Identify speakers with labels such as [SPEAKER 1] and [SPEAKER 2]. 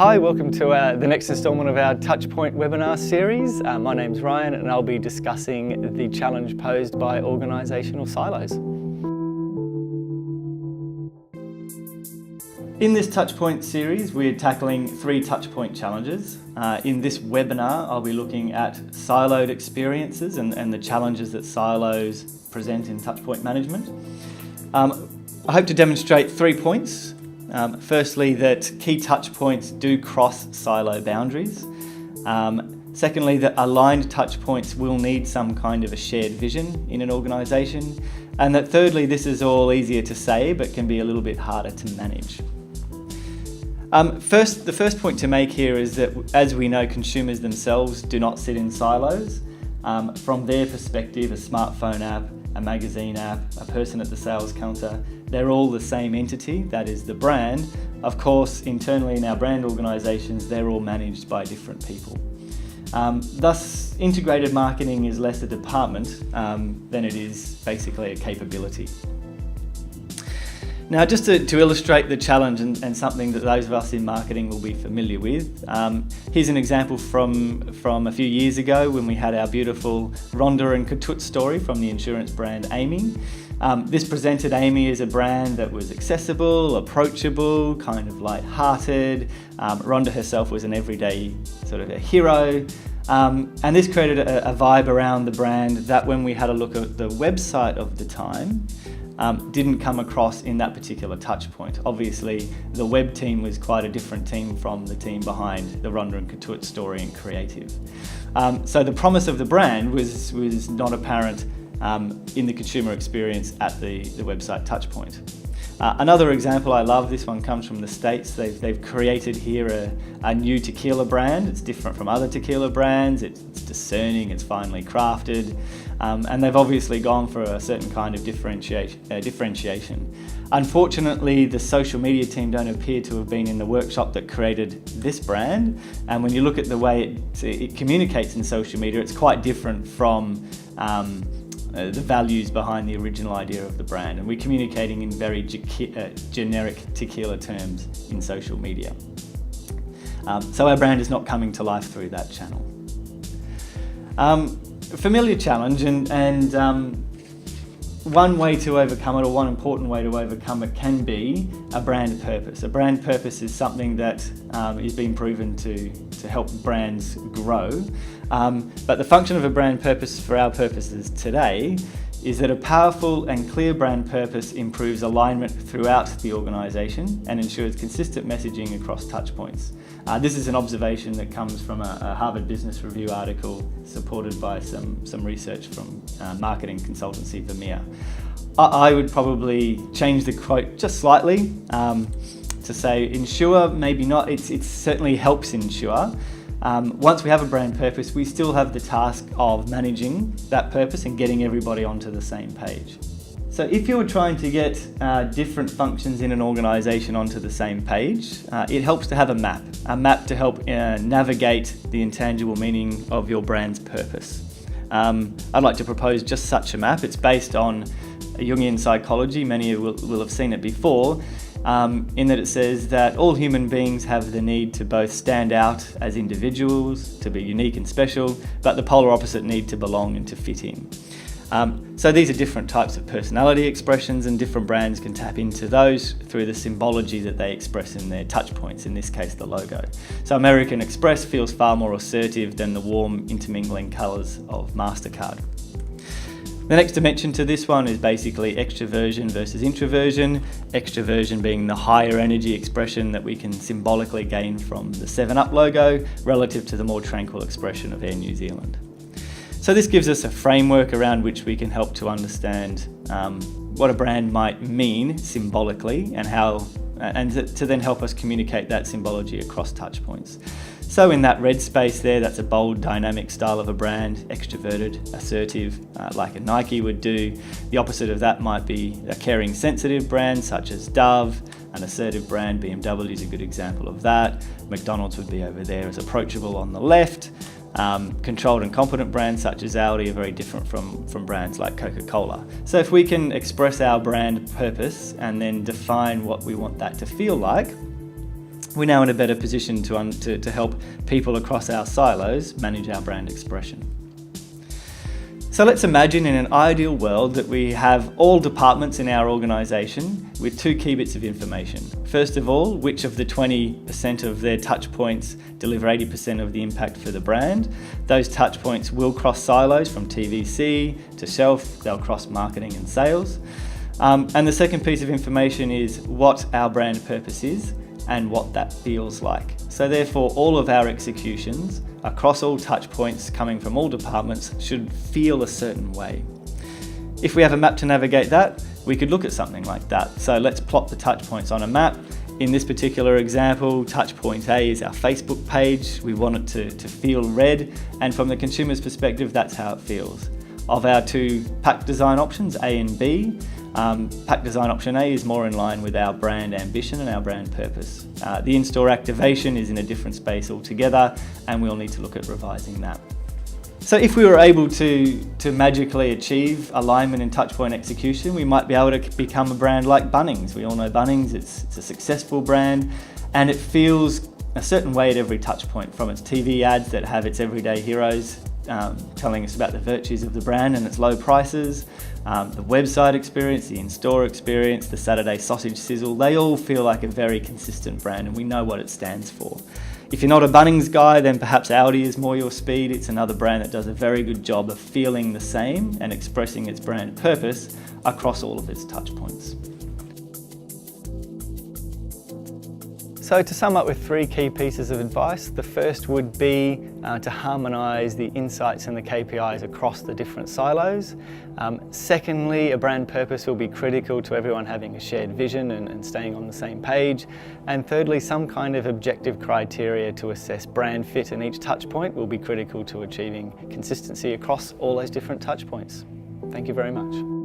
[SPEAKER 1] Hi, welcome to the next instalment of our Touchpoint webinar series. My name's Ryan and I'll be discussing the challenge posed by organisational silos. In this Touchpoint series, we're tackling 3 Touchpoint challenges. In this webinar, I'll be looking at siloed experiences and the challenges that silos present in Touchpoint management. I hope to demonstrate 3 points. Firstly, that key touch points do cross silo boundaries. Secondly, that aligned touch points will need some kind of a shared vision in an organisation. And that thirdly, this is all easier to say, but can be a little bit harder to manage. The first point to make here is that, as we know, consumers themselves do not sit in silos. From their perspective, a smartphone app, a magazine app, a person at the sales counter, they're all the same entity, that is the brand. Of course, internally in our brand organisations, they're all managed by different people. Thus, integrated marketing is less a department than it is basically a capability. Now, just to illustrate the challenge and something that those of us in marketing will be familiar with, here's an example from a few years ago when we had our beautiful Rhonda and Katut story from the insurance brand Amy. This presented Amy as a brand that was accessible, approachable, kind of light-hearted. Rhonda herself was an everyday sort of a hero. And this created a vibe around the brand that, when we had a look at the website of the time, didn't come across in that particular touch point. Obviously, the web team was quite a different team from the team behind the Rhonda and Katut story and creative. So the promise of the brand was not apparent in the consumer experience at the website touchpoint. Another example I love, this one comes from the States. They've created here a new tequila brand. It's different from other tequila brands. It's discerning, it's finely crafted, and they've obviously gone for a certain kind of differentiation. Unfortunately, the social media team don't appear to have been in the workshop that created this brand, and when you look at the way it communicates in social media, it's quite different from the values behind the original idea of the brand, and we're communicating in very generic tequila terms in social media. So our brand is not coming to life through that channel. A familiar challenge, and one way to overcome it, or one important way to overcome it, can be a brand purpose. A brand purpose is something that is being proven to help brands grow. But the function of a brand purpose for our purposes today is that a powerful and clear brand purpose improves alignment throughout the organisation and ensures consistent messaging across touchpoints. This is an observation that comes from a Harvard Business Review article supported by some research from marketing consultancy Vermeer. I would probably change the quote just slightly to say ensure, maybe not. It certainly helps ensure. Once we have a brand purpose, we still have the task of managing that purpose and getting everybody onto the same page. So if you were trying to get different functions in an organisation onto the same page, it helps to have a map to help navigate the intangible meaning of your brand's purpose. I'd like to propose just such a map. It's based on Jungian psychology. Many of you will have seen it before. In that it says that all human beings have the need to both stand out as individuals, to be unique and special, but the polar opposite need to belong and to fit in. So these are different types of personality expressions, and different brands can tap into those through the symbology that they express in their touch points, in this case the logo. So American Express feels far more assertive than the warm intermingling colours of MasterCard. The next dimension to this one is basically extroversion versus introversion. Extroversion being the higher energy expression that we can symbolically gain from the 7-Up logo, relative to the more tranquil expression of Air New Zealand. So this gives us a framework around which we can help to understand what a brand might mean symbolically, and to then help us communicate that symbology across touch points. So in that red space there, that's a bold, dynamic style of a brand, extroverted, assertive, like a Nike would do. The opposite of that might be a caring, sensitive brand such as Dove. An assertive brand, BMW is a good example of that. McDonald's would be over there as approachable on the left. Controlled and competent brands such as Audi are very different from brands like Coca-Cola. So if we can express our brand purpose and then define what we want that to feel like, we're now in a better position to help people across our silos manage our brand expression. So let's imagine in an ideal world that we have all departments in our organisation with two key bits of information. First of all, which of the 20% of their touch points deliver 80% of the impact for the brand. Those touch points will cross silos from TVC to shelf, they'll cross marketing and sales. And the second piece of information is what our brand purpose is and what that feels like. So therefore, all of our executions across all touch points coming from all departments should feel a certain way. If we have a map to navigate that, we could look at something like that. So let's plot the touch points on a map. In this particular example, touch point A is our Facebook page. We want it to feel red, and from the consumer's perspective, that's how it feels. Of our two pack design options, A and B, pack design option A is more in line with our brand ambition and our brand purpose. The in-store activation is in a different space altogether, and we'll need to look at revising that. So if we were able to magically achieve alignment in touchpoint execution, we might be able to become a brand like Bunnings. We all know Bunnings, it's a successful brand, and it feels a certain way at every touchpoint, from its TV ads that have its everyday heroes telling us about the virtues of the brand and its low prices, the website experience, the in-store experience, the Saturday sausage sizzle. They all feel like a very consistent brand, and we know what it stands for. If you're not a Bunnings guy, then perhaps Aldi is more your speed. It's another brand that does a very good job of feeling the same and expressing its brand purpose across all of its touch points. So to sum up with three key pieces of advice, the first would be to harmonise the insights and the KPIs across the different silos. Secondly, a brand purpose will be critical to everyone having a shared vision and staying on the same page. And thirdly, some kind of objective criteria to assess brand fit in each touch point will be critical to achieving consistency across all those different touch points. Thank you very much.